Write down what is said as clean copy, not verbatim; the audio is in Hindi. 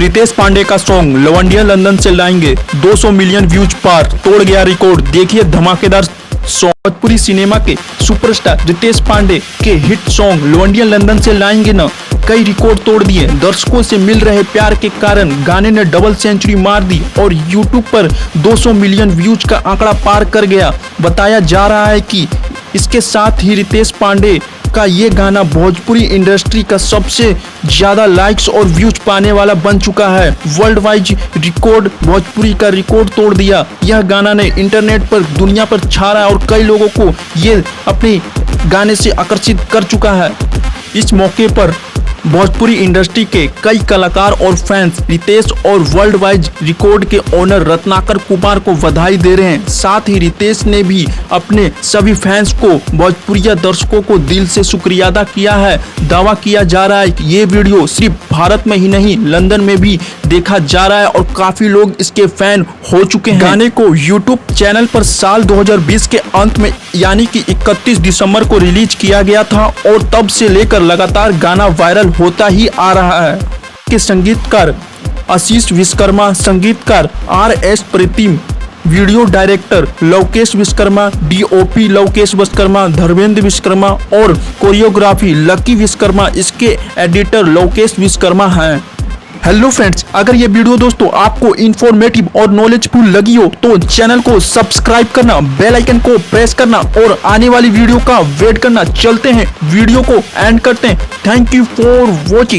रितेश पांडे का सॉन्ग लवंडिया लंदन से लाएंगे 200 मिलियन व्यूज पार, तोड़ गया रिकॉर्ड। देखिए धमाकेदार सॉन्ग। भोजपुरी सिनेमा के सुपरस्टार रितेश पांडे के हिट सॉन्ग लवंडिया लंदन से लाएंगे न कई रिकॉर्ड तोड़ दिए। दर्शकों से मिल रहे प्यार के कारण गाने ने डबल सेंचुरी मार दी और यूट्यूब पर 200 मिलियन व्यूज का आंकड़ा पार कर गया। बताया जा रहा है कि इसके साथ ही रितेश पांडे का ये गाना भोजपुरी इंडस्ट्री का सबसे ज्यादा लाइक्स और व्यूज पाने वाला बन चुका है। वर्ल्ड वाइड रिकॉर्ड भोजपुरी का रिकॉर्ड तोड़ दिया। यह गाना ने इंटरनेट पर दुनिया पर छा रहा है और कई लोगों को ये अपने गाने से आकर्षित कर चुका है। इस मौके पर भोजपुरी इंडस्ट्री के कई कलाकार और फैंस रितेश और वर्ल्ड वाइड रिकॉर्ड के ओनर रत्नाकर कुमार को बधाई दे रहे हैं। साथ ही रितेश ने भी अपने सभी फैंस को भोजपुरिया दर्शकों को दिल से शुक्रिया अदा किया है। दावा किया जा रहा है कि ये वीडियो सिर्फ भारत में ही नहीं लंदन में भी देखा जा रहा है और काफी लोग इसके फैन हो चुके हैं। गाने को यूट्यूब चैनल पर साल 2020 के अंत में यानी कि 31 दिसंबर को रिलीज किया गया था और तब से लेकर लगातार गाना वायरल होता ही आ रहा है। के संगीतकार आशीष विश्वकर्मा, संगीतकार RS Pratim, video director Lovekesh Vishwakarma, DOP Lovekesh Vishwakarma, Dharmendra Vishwakarma और कोरियोग्राफी लकी विश्वकर्मा। इसके एडिटर लवकेश विश्वकर्मा हैं। हेलो फ्रेंड्स, अगर ये वीडियो दोस्तों आपको इन्फॉर्मेटिव और नॉलेजफुल लगी हो तो चैनल को सब्सक्राइब करना, बेल आइकन को प्रेस करना और आने वाली वीडियो का वेट करना। चलते हैं वीडियो को एंड करते हैं। Thank you for watching.